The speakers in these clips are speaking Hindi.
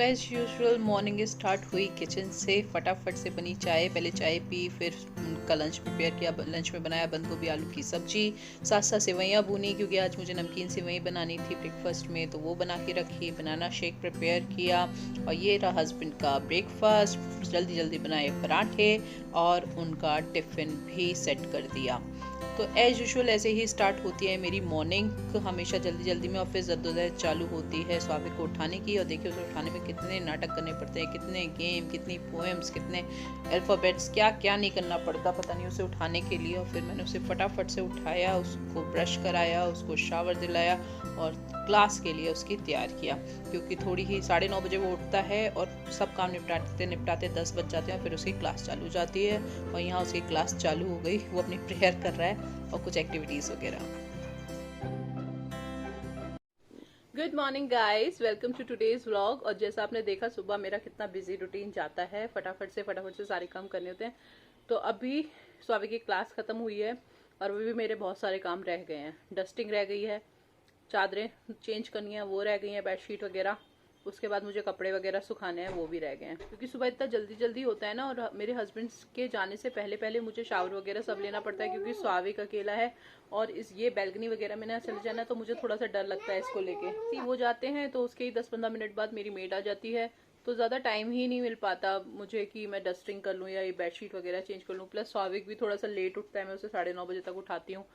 एज यूजुअल मॉर्निंग स्टार्ट हुई किचन से, फटाफट से बनी चाय। पहले चाय पी, फिर उनका लंच प्रिपेयर किया। लंच में बनाया बंद गोभी आलू की सब्जी, साथ साथ सेवैयाँ भूनी क्योंकि आज मुझे नमकीन सेवई बनानी थी ब्रेकफास्ट में, तो वो बना के रखी। बनाना शेक प्रिपेयर किया और ये रहा हस्बैंड का ब्रेकफास्ट। जल्दी जल्दी बनाए पराठे और उनका टिफ़िन भी सेट कर दिया। तो एज यूजुअल ऐसे ही स्टार्ट होती है मेरी मॉर्निंग। हमेशा जल्दी जल्दी में ऑफिस जद्दोजहद चालू होती है स्वाभिक को उठाने की। और देखिए उसे उठाने में कितने नाटक करने पड़ते हैं, कितने गेम, कितनी पोएम्स, कितने अल्फ़ाबेट्स, क्या क्या नहीं करना पड़ता पता नहीं उसे उठाने के लिए। और फिर मैंने उसे फटाफट से उठाया, उसको ब्रश कराया, उसको शावर दिलाया और क्लास के लिए उसकी तैयार किया। क्योंकि थोड़ी ही 9:30 बजे वो उठता है और सब काम निपटाते 10 बज जाते हैं। फिर उसकी क्लास चालू हो जाती है और यहाँ उसकी क्लास चालू हो गई। वो अपनी प्रेयर कर रहा है और कुछ एक्टिविटीज़ वगैरह। Good morning guys, welcome to today's vlog. और जैसा आपने देखा सुबह मेरा कितना बिजी रूटीन जाता है, फटाफट से सारे काम करने होते हैं। तो अभी स्वाति की क्लास खत्म हुई है और अभी भी मेरे बहुत सारे काम रह गए हैं। डस्टिंग रह गई है, चादरें चेंज करनी है वो रह गई हैं, बेडशीट वगैरह। उसके बाद मुझे कपड़े वगैरह सुखाने हैं, वो भी रह गए हैं। क्योंकि सुबह इतना जल्दी जल्दी होता है ना, और मेरे हस्बैंड के जाने से पहले पहले मुझे शावर वगैरह सब लेना पड़ता है क्योंकि स्वाविक अकेला है। और इस ये बैल्कनी वगैरह में ना चले जाना, तो मुझे थोड़ा सा डर लगता है इसको लेके। वो जाते हैं तो उसके ही 10-15 मिनट बाद मेरी मेड आ जाती है, तो ज़्यादा टाइम ही नहीं मिल पाता मुझे कि मैं डस्टिंग कर लूँ या ये बेडशीट वगैरह चेंज कर लूँ। प्लस स्वाविक भी थोड़ा सा लेट उठता है, मैं उसे 9:30 बजे तक उठाती हूँ।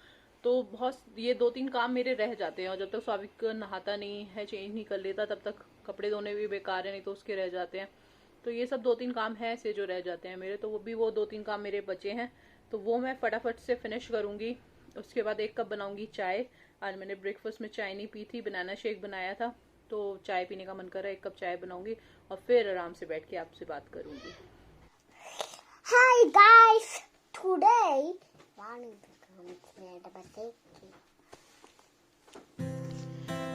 तो बहुत ये 2-3 काम मेरे रह जाते हैं। और जब तक स्वाभिक नहाता नहीं है, चेंज नहीं कर लेता, तब तक कपड़े धोने भी बेकार है, नहीं तो उसके रह जाते हैं। तो ये सब 2-3 काम हैं ऐसे जो रह जाते हैं मेरे, तो वो 2-3 काम मेरे बचे हैं, तो वो मैं फटाफट से फिनिश करूँगी। उसके बाद 1 कप बनाऊँगी चाय। आज मैंने ब्रेकफास्ट में चाय नहीं पी थी, बनाना शेक बनाया था, तो चाय पीने का मन कर रहा है। 1 कप चाय बनाऊँगी और फिर आराम से बैठ के आपसे बात करूँगी। Hi guys, today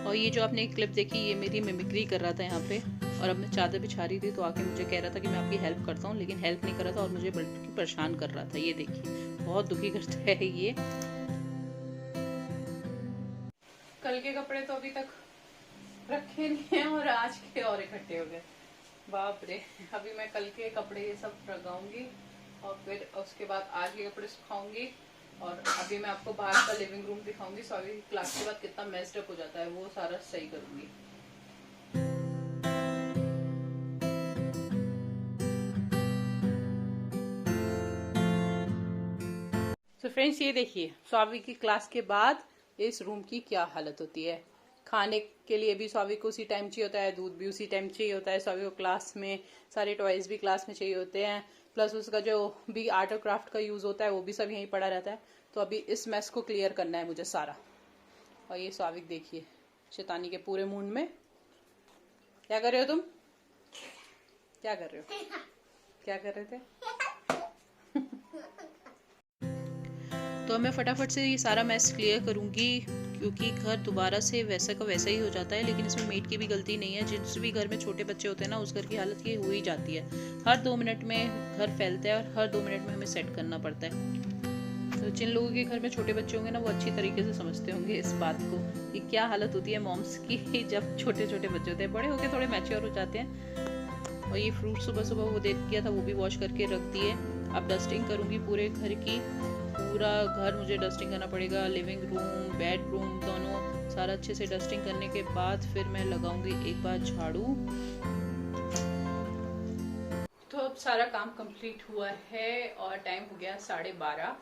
और ये जो आपने एक क्लिप देखी, ये मेरी मिमिक्री कर रहा था यहाँ पे। और अब मैं चादर बिछा रही थी तो आके मुझे कह रहा था कि मैं आपकी हेल्प करता हूँ, लेकिन हेल्प नहीं कर रहा था और मुझे बल्कि परेशान कर रहा था। ये देखिए बहुत दुखी करता है ये। कल के कपड़े तो अभी तक रखे नहीं हैं और आज के और इकट्ठे हो गए। बाप रे, अभी मैं कल के कपड़े ये सब लगाऊंगी और फिर उसके बाद आज के कपड़े सुखाऊंगी। और अभी मैं आपको बाहर का लिविंग रूम दिखाऊंगी। स्वाति की क्लास के बाद कितना मेस्ड अप हो जाता है, वो सारा सही करूंगी। तो फ्रेंड्स ये देखिए स्वाति की क्लास के बाद इस रूम की क्या हालत होती है। खाने के लिए भी स्वाति को उसी टाइम चाहिए होता है, दूध भी उसी टाइम चाहिए होता है स्वाति को। क्लास में सारे टॉयज भी क्लास में चाहिए होते हैं, प्लस उसका जो भी आर्ट और क्राफ्ट का यूज होता है वो भी सब यहीं पड़ा रहता है। तो अभी इस मैस को क्लियर करना है मुझे सारा। और ये स्वाति देखिए शैतानी के पूरे मूड में। क्या कर रहे हो तुम? क्या कर रहे हो? क्या कर रहे थे? तो मैं फटाफट से ये सारा मैस क्लियर करूँगी क्योंकि घर दोबारा से वैसा का वैसा ही हो जाता है। लेकिन इसमें मेड की भी गलती नहीं है। जिस भी घर में छोटे बच्चे होते हैं ना, उस घर की हालत ये हो ही जाती है। हर 2 मिनट में घर फैलता है और हर 2 मिनट में हमें सेट करना पड़ता है। तो जिन लोगों के घर में छोटे बच्चे होंगे ना, वो अच्छी तरीके से समझते होंगे इस बात को कि क्या हालत होती है मॉम्स की जब छोटे छोटे बच्चे होते हैं। बड़े होके थोड़े मैच्योर हो जाते हैं। और ये फ्रूट सुबह सुबह वो दे दिया था, वो भी वॉश करके रख दिए। अब डस्टिंग करूँगी पूरे घर की। पूरा घर मुझे डस्टिंग करना पड़ेगा, लिविंग रूम, बेडरूम, दोनों सारा अच्छे से डस्टिंग करने के बाद फिर मैं लगाऊंगी एक बार झाड़ू। तो अब सारा काम कंप्लीट हुआ है और टाइम हो गया 12:30।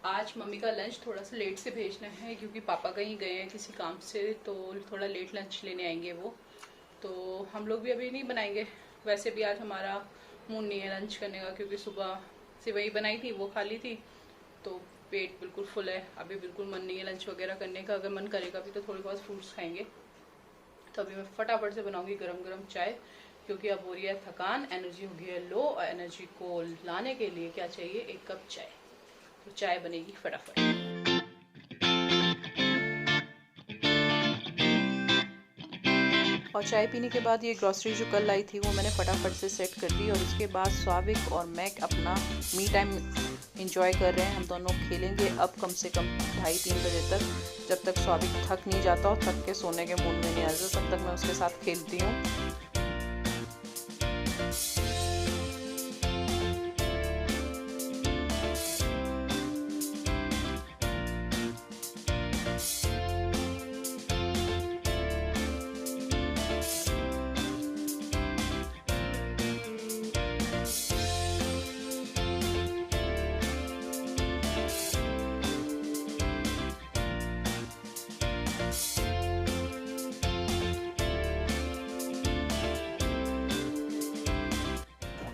आज मम्मी का लंच थोड़ा सा लेट से भेजना है क्योंकि पापा कहीं गए हैं किसी काम से, तो थोड़ा लेट लंच लेने आएंगे वो। तो हम लोग भी अभी नहीं बनाएंगे। वैसे भी आज हमारा मूड नहीं है लंच करने का क्योंकि सुबह सेवई बनाई थी, वो खा ली थी, तो पेट बिल्कुल फुल है। अभी बिल्कुल मन नहीं है लंच वगैरह करने का। अगर मन करेगा भी तो थोड़ी बहुत फ्रूट्स खाएंगे। तो अभी मैं फटाफट से बनाऊंगी गरम गरम चाय क्योंकि अब हो रही है थकान, एनर्जी हो गई है लो। और एनर्जी को लाने के लिए क्या चाहिए? 1 कप चाय। तो चाय बनेगी फटाफट। और चाय पीने के बाद ये ग्रॉसरी जो कल लाई थी वो मैंने फटाफट से सेट कर दी। और उसके बाद स्वाभिक और मैं अपना मी टाइम इंजॉय कर रहे हैं। हम दोनों खेलेंगे अब कम से कम 2:30-3 बजे तक, जब तक स्वाभिक थक नहीं जाता और थक के सोने के मूड में नहीं आ जाता, तब तक मैं उसके साथ खेलती हूँ।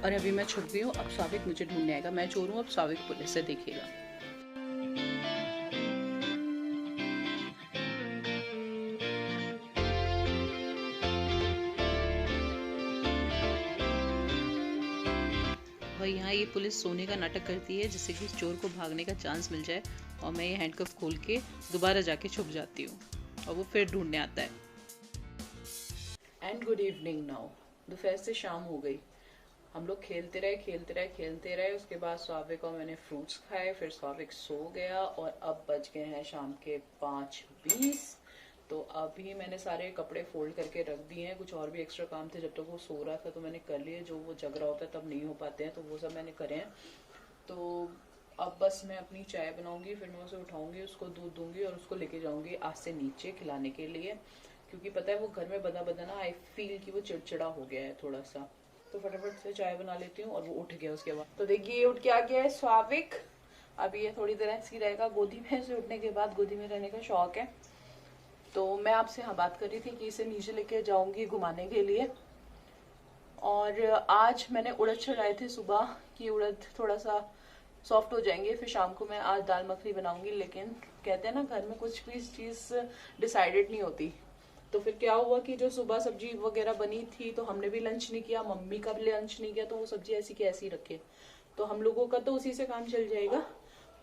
और अभी मैं छुप गई हूँ। अब स्वाविक मुझे ढूंढने आएगा। मैं चोर हूँ, अब स्वाविक पुलिस से देखिएगा। और यहाँ ये पुलिस सोने का नाटक करती है जिससे कि चोर को भागने का चांस मिल जाए, और मैं ये हैंडकफ खोल के दोबारा जाके छुप जाती हूँ और वो फिर ढूंढने आता है। And good evening now. दोपहर से शाम हो गई। हम लोग खेलते रहे। उसके बाद स्वाविक और मैंने फ्रूट्स खाए, फिर स्वाविक सो गया और अब बज गए हैं शाम के 5:20। तो अभी मैंने सारे कपड़े फोल्ड करके रख दिए हैं। कुछ और भी एक्स्ट्रा काम थे, जब तक वो सो रहा था तो मैंने कर लिए। जो वो जग रहा होता है तब नहीं हो पाते हैं, तो वो सब मैंने करे हैं। तो अब बस मैं अपनी चाय बनाऊंगी, फिर मैं उसे उठाऊंगी, उसको दूध दूंगी और उसको लेके जाऊंगी आज से नीचे खिलाने के लिए, क्योंकि पता है वो घर में बना ना आई फील कि वो चिड़चिड़ा हो गया है थोड़ा सा। तो फटाफट से चाय बना लेती हूँ और वो उठ गया उसके बाद। तो देखिए उठ के आ गया है स्वाविक। अभी ये थोड़ी देर ऐसी रहेगा गोदी में, से उठने के बाद गोदी में रहने का शौक है। तो मैं आपसे बात कर रही थी कि इसे नीचे लेके जाऊंगी घुमाने के लिए। और आज मैंने उड़द चढ़ाए थे सुबह कि उड़द थोड़ा सा सॉफ्ट हो जाएंगे, फिर शाम को मैं आज दाल मखनी बनाऊंगी। लेकिन कहते हैं ना घर में कुछ भी चीज डिसाइडेड नहीं होती। तो फिर क्या हुआ कि जो सुबह सब्जी वगैरह बनी थी तो हमने भी लंच नहीं किया, मम्मी का भी लंच नहीं किया, तो वो सब्जी ऐसी की ऐसी रखे। तो हम लोगों का तो उसी से काम चल जाएगा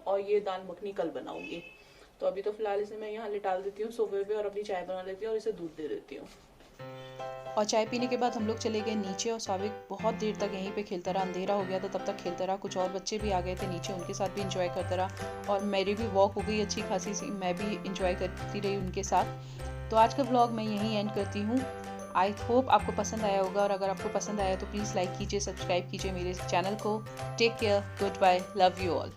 और ये दाल मखनी कल बनाऊंगी। तो अभी तो फिलहाल इसे मैं यहाँ लिटाल देती हूँ सोफे पे और अपनी चाय बना लेती हूँ और इसे दूध दे देती हूँ। और चाय पीने के बाद हम लोग चले गए नीचे और स्वाविक बहुत देर तक यहीं पे खेलता रहा। अंधेरा हो गया था तब तक खेलता रहा। कुछ और बच्चे भी आ गए थे नीचे, उनके साथ भी इंजॉय करता रहा और मेरी भी वॉक हो गई अच्छी खासी सी, मैं भी इंजॉय करती रही उनके साथ। तो आज का व्लॉग मैं यहीं एंड करती हूँ। आई होप आपको पसंद आया होगा, और अगर आपको पसंद आया तो प्लीज़ लाइक कीजिए, सब्सक्राइब कीजिए मेरे चैनल को। Take care, good bye, love you all.